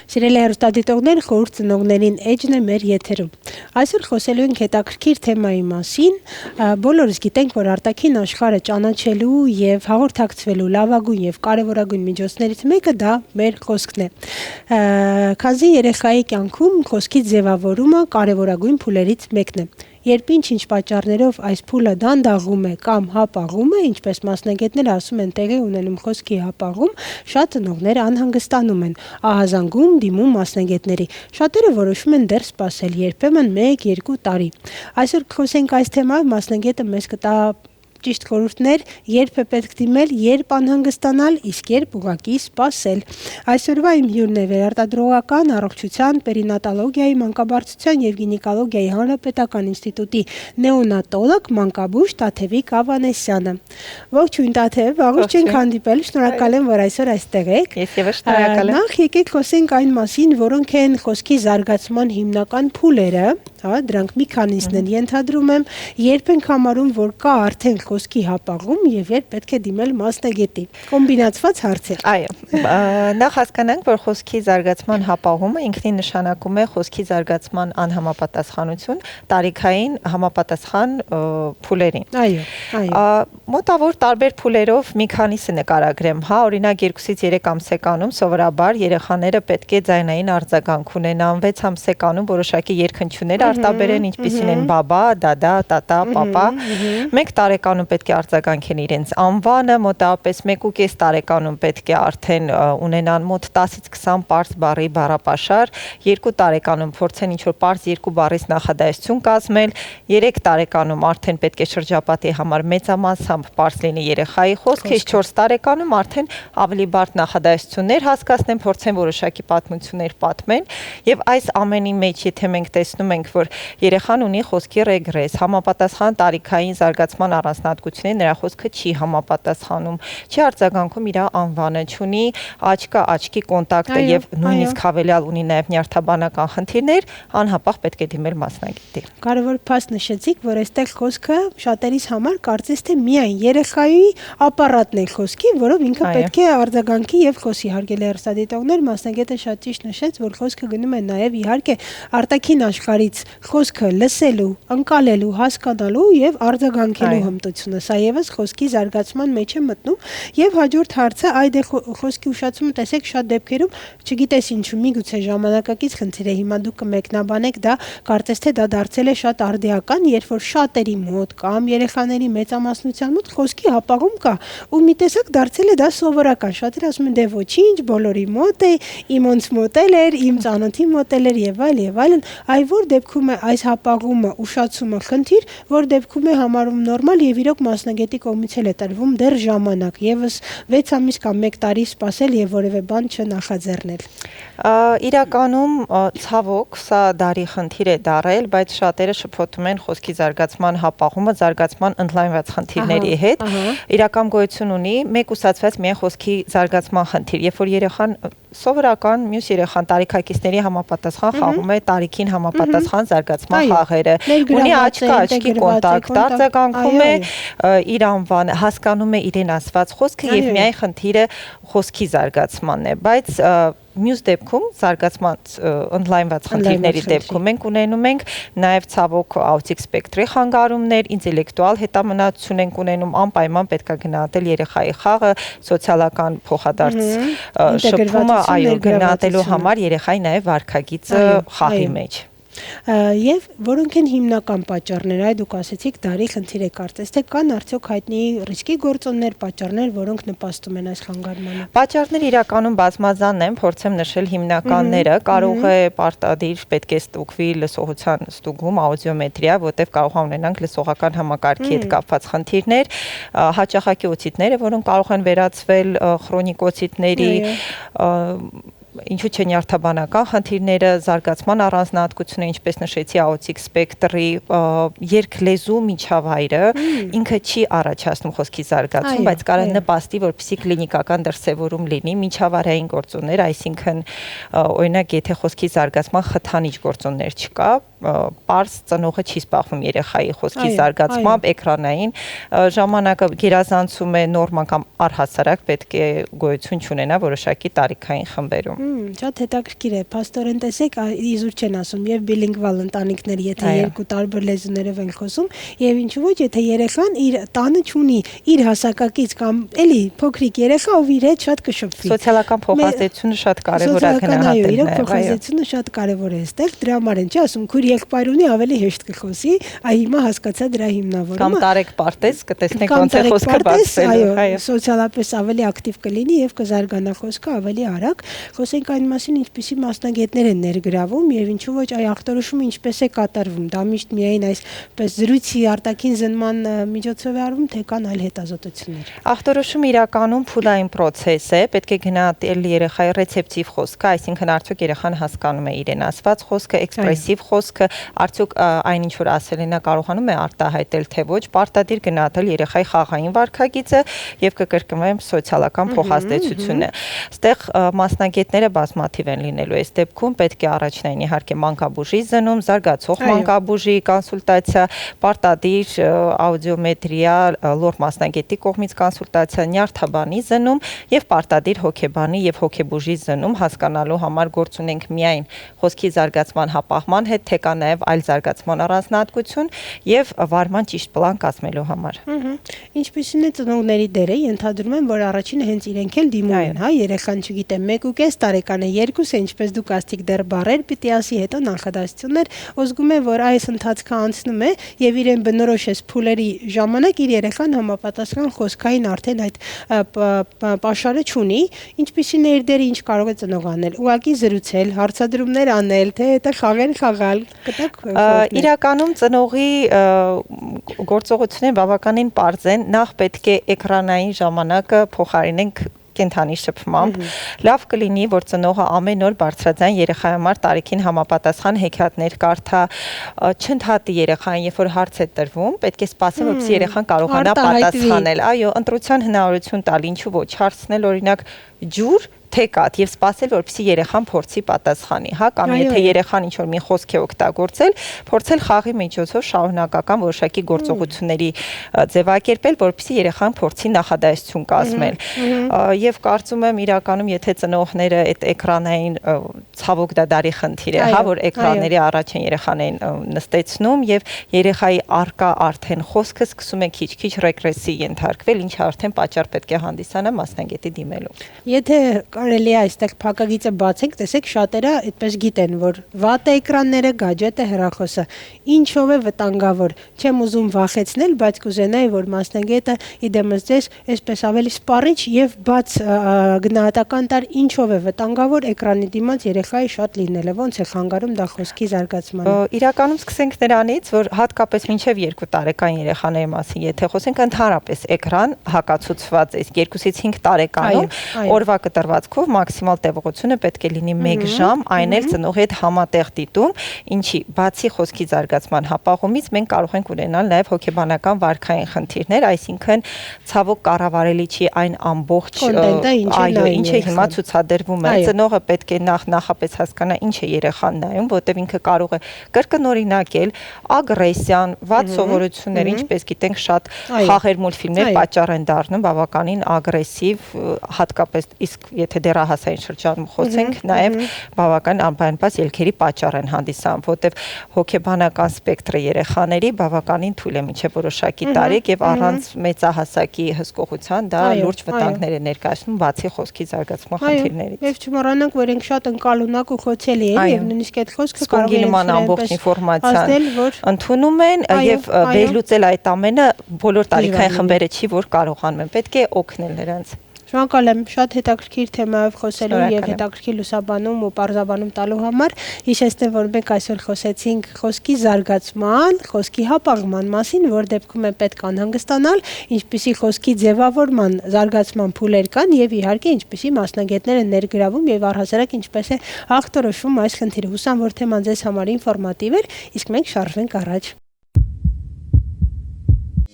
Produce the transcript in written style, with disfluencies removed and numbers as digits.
Սիրելի հեռուստադիտողներ, խորհուրդ ծնողներին էջն է մեր եթերում։ Այսօր խոսելու ենք հետաքրքիր թեմայի մասին։ Բոլորս գիտենք, որ արտաքին աշխարհը ճանաչելու եւ հաղորդակցվելու լավագույն եւ կարեւորագույն միջոցներից մեկը դա մեր խոսքն է։ Քանզի երեխայի կյանքում խոսքի ձևավորումը կարեւորագույն փուլերից մեկն է։ Երբ ինչ պատճառներով այս փուլը դանդաղում է կամ հապաղում է, ինչպես մասնագետները ասում են, տեղի ունենում խոսքի հապաղում, շատ ծնողներ անհանգստանում են, ահազանգում դիմում մասնագետների։ Շատերը որոշում են դեռ սպասել, երբեմն 1-2 տարի։ Այսօր խոսենք այս թեմայով, մասնագետը մեզ կտա ճիշտ խորհուրդներ, երբ է պետք դիմել, երբ անհանգստանալ, իսկ երբ ուղղակի սպասել։ Այսօրվա իմ հյուրն է վերարտադրողական առողջության, պերինատալոգիայի, մանկաբարձության եւ գինեկոլոգիայի հանրապետական ինստիտուտի նեոնատոլոգ, մանկաբույժ Տաթևիկ Ավանեսյանը։ Ողջույն Տաթև, վաղուց չենք հանդիպել, շնորհակալ եմ, որ այսօր այստեղ եք։ Ես եւս շնորհակալ եմ։ Նախ եկեք խոսենք այն մասին, որոնք են խոսքի զարգացման հիմնական փուլերը, դրանք մի քանիսն են, ենթադրում եմ, երբ ենք համարում, որ կա արդեն խոսքի հապաղում եւ երբ պետք է դիմել մասնագետի։ Կոմբինացված հարց է։ Այո, նախ հասկանանք, որ խոսքի զարգացման հապաղումը ինքնին նշանակում է խոսքի զարգացման անհամապատասխանություն տարիքային համապատասխան փուլերին։ Այո։ Մոտավոր տարբեր փուլերով մի քանիսը նկարագրեմ, օրինակ 2-ից 3 ամսեկանում սովորաբար երեխաները պետք է ձայնային արձագանք ունենան, 6 ամսեկանում որոշակի երգնչյուներ արտաբերեն, ինչպիսին են բաբա, դադա, տատա, պապա։ 1 տարեկանում պետք է արձագանքեն իրենց անվանը, մոտավորապես 1.5 տարեկանում պետք է արդեն ունենան մոտ 10-ից 20 պարզ բառի բառապաշար, 2 տարեկանում փորձեն ինչ-որ պարզ 2 բառից նախադասություն կազմել, 3 տարեկանում արդեն պետք է շրջապատի համար մեծամասամբ պարզ լինի երեխայի խոսքը, իսկ 4 տարեկանում արդեն ավելի բարդ նախադասություններ հասկացնեն, փորձեն որոշակի պատմություններ պատմեն, եւ այս ամենի մեջ եթե մենք տեսնում ենք, որ երեխան ունի խոսքի ռեգրես, համապատասխան տարիքային զարգացման առանձնահատկությունների, նրա խոսքը չի համապատասխանում, չի արձագանքում իր անվանը, չունի աչքի կոնտակտը եւ նույնիսկ հավելյալ ունի նաեւ նյարդաբանական խնդիրներ, անհապաղ պետք է դիմել մասնագետի։ Կարևոր փաստ նշեցիք, որ այստեղ խոսքը շատերիս համար կարծես թե միայն երեխայի ապարատն է խոսքի, որով ինքը պետք է արձագանքի եւ խոսի։ Հարգելի հեռուստադիտողներ, մասնագետը շատ ճիշտ նշեց, որ խոսքը գնում է նաեւ իհարկե արտաքին աշխարհից խոսքը լսելու, ընկալելու, հասկանալու եւ արձագանքելու հմտությունը, սա եւս խոսքի զարգացման մեջ է մտնում եւ հաջորդ հարցը այդ է խոսքի ուշացումը, տեսեք շատ դեպքերում, չգիտես ինչու, միգուցե ժամանակակից խնդիր է, հիմա դուք կմեկնաբանեք, դա կարծես թե դա դարձել է շատ արդիական, երբ որ շատերի մոտ կամ երեխաների մեծամասնության մոտ խոսքի հապաղում կա ու մի տեսակ դարձել է դա սովորական, շատերը ասում են դե ոչինչ, բոլորի մոտ է, իմ ոնց մոտել էր, իմ ծանոթի մոտել էր եւ այլն, այ որ դեպքում է այս հապաղումը, ուշացումը խնդիր, որ դեպքում է համարում նորմալ եւ իրոք մասնագետի կողմից էլ է տրվում դեռ ժամանակ, եւս 6 ամիս կամ 1 տարի սպասել եւ որևէ բան չնախաձեռնել։ Իրականում ցավոք սա դարի խնդիր է դարել, բայց շատերը շփոթում են խոսքի զարգացման հապաղումը զարգացման ընդլայնված խնդիրների հետ։ Իրական գոյություն ունի մեկ ուսացված միայն խոսքի զարգացման խնդիր, երբ որ երեխան սովորական մյուս երեխան տարիքակիցների համապատասխան խաղում է տարիքին համապատասխան զարգացման խաղերը, ունի աչքի կոնտակտ, արձագանքում է իր անվանը, հասկանում է իրեն ասված խոսքը եւ միայն խնդիրը խոսքի զարգացմանն է, բայց մյուս դեպքում զարգացման ընդլայնված խնդիրների դեպքում մենք ունենում ենք նաև ցավոք աուտիկ սպեկտրի խանգարումներ, ինտելեկտուալ հետամնացություն ենք ունենում, անպայման պետք է գնահատել երեխայի խաղը, սոցիալական փոխադարձ շփումը, գնահատելու համար երեխայի նաև վարքագիծը խաղի մեջ։ Եվ որոնք են հիմնական պատճառները, այ դուք ասեցիք դարի խնդիր է, կարծես թե կան արդյոք հայտնի ռիսկի գործոններ, պատճառներ, որոնք նպաստում են այս խանգարմանը։ Պատճառները իրականում բազմազան են, փորձեմ նշել հիմնականները, կարող է պարտադիր պետք է ստուգվի լսողության ստուգում, աուդիոմետրիա, որտեղ կարող ունենանք լսողական համակարգի հետ կապված խնդիրներ, հաճախակի օտիտները, որոնք կարող են վերածվել քրոնիկ օտիտների, ինչու՞ չէ նյարդաբանական խնդիրները, զարգացման առանձնահատկությունը, ինչպես նշեցի, աուտիկ սպեկտրի երկլեզու միջավայրը ինքը չի առաջացնում խոսքի զարգացում, բայց կարող է նպաստի, որպեսզի կլինիկական դրսևորում լինի միջավայրային գործոններ, այսինքն օրինակ եթե խոսքի զարգացման խթանիչ գործոններ չկա, պարզ ծնողը չի զբաղվում երեխայի խոսքի զարգացմամբ, էկրանային ժամանակը գերազանցում է նորմալ կամ առհասարակ պետք է գոյություն չունենա որոշակի տարիքային խմբերում։ Շատ հետաքրքիր է, փաստորեն տեսեք, իզուր չեն ասում եւ բիլինգվալ ընտանիքներ, եթե երկու տարբեր լեզուներով են խոսում, եւ ինչու ոչ, եթե երեխան իր տանը չունի իր հասակակից կամ էլի փոքրիկ երեխա, ով իր հետ շատ կշփվի։ Սոցիալական փոխազդեցությունը շատ կարևոր է գնահատելն է, փոխազդեցությունը շատ կարևոր է այստեղ, դրա համար են չի ասում, քույր եղբայր ունի ավելի հեշտ կխոսի, հիմա հասկացա դրա հիմնավորումը։ Կամ տարեք պարտեզ, կտեսնեք ոնց է խոսքը բացվելու, այո, սոցիալապես ավելի ակտիվ կլինի եւ կզարգանա խոսքը ավելի արագ։ Խոսենք այն մասին, ինչպիսի մասնագետներ են ներգրավում եւ ինչու ոչ այ ախտորոշումը ինչպես է կատարվում։ Դա միշտ միայն այսպես զրույցի արտաքին զննման միջոցով է արվում, թե կան այլ հետազոտություններ։ Ախտորոշումը իրականում փուլային process է, պետք է գնահատել երեխայի ռեցեպտիվ խոսքը, այսինքն արդյոք երեխան հասկանում է իրեն ասված խոսքը, էքսպրեսիվ խոսքը, արդյոք այն ինչ որ ասել է նա կարողանում է արտահայտել թե ոչ, պարտադիր գնահատել երեխայի խաղային վարքագիծը եւ կկրկնվեմ սոցիալական փոխազդեցությունը։ Այստեղ մասնագետները բազմաթիվ են լինելու, այս դեպքում պետք է առաջնային իհարկե մանկաբուժի զննում, զարգացող մանկաբուժի կոնսուլտացիա, պարտադիր աուդիոմետրիա, լոր մասնագետի կողմից կոնսուլտացիա, նյարդաբանի զնում եւ պարտադիր հոգեբանի եւ հոգեբուժի զնում, հասկանալու համար գործ ունենք միայն խոսքի զարգացման հապաղման հետ, թե կա նաեւ այլ զարգացման առանձնահատկություն եւ վարման ճիշտ պլան կազմելու համար։ Ինչպիսին է ծնողների դերը, ենթադրում եմ, որ առաջինը հենց իրենք էլ դիմում են, հա, երեխան չգիտեմ 1.5 տարեկան է, 2 է, ինչպես դուք ասցիք դեռ բառեր պիտի ասի, հետո նախադասություններ, ոզգում է, որ այս ընթացքը անցնում է եւ իրեն բնորոշ է փուլերի ժամանակ իր երեխան համապատասխան խոսքային արդեն այդ պաշարը չունի, ինչպիսին է իր դերը, ինչ կարող է ծնողը անել, ուղղակի զրուցել, հարցադրումներ անել, թե հետո խաղեր խաղալ, կտակ։ Իրականում ծնողի գործողությունները բավականին պարզ են, նախ պետք է էկրանային ժամանակը փոխարինենք կենթանի շփմամբ, լավ կլինի, որ ծնողը ամեն օր բարձրաձայն երեխայի համար տարիքին համապատասխան հեքիաթներ կարդա, չընդհատի երեխային, երբ որ հարց է տրվում, պետք է սպասել, որպեսզի երեխան կարողանա պատասխանել, այո, ընտրության հնարավորություն տալ, ինչու ոչ, հարցնել օրինակ ջուր, թե կատ եւ սպասել, որպեսզի երեխան փորձի պատասխանի, հա, կամ եթե երեխան ինչ որ մի խոսք է օգտագործել, փորձել խաղի միջոցով շարունակական որոշակի գործողությունների ձևակերպել, որպեսզի երեխան փորձի նախադասություն կազմել։ Եվ կարծում եմ իրականում, եթե ծնողները այդ էկրանային ցավոք դա դարի խնդիր է, հա, որ էկրանների առաջ են երեխաներին նստեցնում եւ երեխայի արկա արդեն խոսքը սկսում է քիչ-քիչ ռեգրեսի ենթարկվել, ինչը արդեն պատճառ պետք է հանդիսանա մասնագետի դիմելու։ Եթե կարելի է այստեղ փակագիծը բացենք, տեսեք շատերը այդպես գիտեն, որ վատ է էկրանները, գadget է հեռախոսը, ինչով է վտանգավոր։ Չեմ ուզում վախեցնել, բայց կուզենայի, որ մասնագետը իդեմս ձեզ այսպես ավելի սպառիչ եւ բաց գնահատական տար, ինչով է վտանգավոր էկրանի դիմաց երեխայի շատ լինելը, ոնց է խանգարում դա խոսքի զարգացմանը։ Իրականում սկսենք նրանից, որ հատկապես մինչև 2 տարեկան երեխաների մասին, եթե խոսենք ընդհանրապես էկրան հակացուցված է 2-ից 5 տարեկանում, օրվա կտրվածքով մաքսիմալ տևողությունը պետք է լինի 1 ժամ, այն էլ ծնողի հետ համատեղ դիտում, ինչի բացի խոսքի զարգացման հապաղումից մենք կարող ենք ունենալ նաև հոգեբանական վարքային խնդիրներ, այսինքն ցավոք կառավարելի չի այն ամբողջ ինչը հիմա ցուցադրվում է։ Ծնողը պետք է նախապես հասկանա ինչ է երեխան նայում, որտեղ ինքը կարող է կրկնօրինակել ագրեսիան, վատ սովորություններ, ինչպես գիտենք, շատ խաղեր, մուլտֆիլմներ պատճառ են դառնում բավականին ագրեսիվ, հատկապես իսկ եթե դեռահասային շրջանում խոսենք, նաև բավական անպայմանված ելքերի պատճառ են հանդիսանում, որտեղ հոգեբանական սպեկտրը երեխաների բավականին թույլ է մինչև որոշակի տարիք եւ առանց մեծահասակի հսկողության դա լուրջ վտանգներ է ներկայացնում բացի խոսքի զարգացման խնդիրներից։ Եվ չմոռանանք, որ ենք շատ ընկալունակ ու խոցելի են եւ նույնիսկ այդ խոսքը կարող է նման ամբողջ ինֆորմացիան ընդունում են եւ վերլուծել այդ ամենը բոլոր տարիքային խմբերը չի, որ կարողանում են, պետք է օգնել նրանց։ Շնորհակալ եմ շատ հետաքրքիր թեմայով խոսելու եւ հետաքրքիր լուսաբանում ու պարզաբանում տալու համար։ Հիշեցնեմ, որ մենք այսօր խոսեցինք խոսքի զարգացման, խոսքի հապաղման մասին, որ դեպքում է պետք անհանգստանալ, ինչպիսի խոսքի ձևավորման զարգացման փուլեր կան եւ իհարկե ինչպիսի մասնագետներ են ներգրավում եւ առհասարակ ինչպես է ախտորոշվում այս խնդիրը։ Հուսամ, որ թեման ձեզ համար ինֆորմատիվ էր, իսկ մենք շարժվենք առաջ։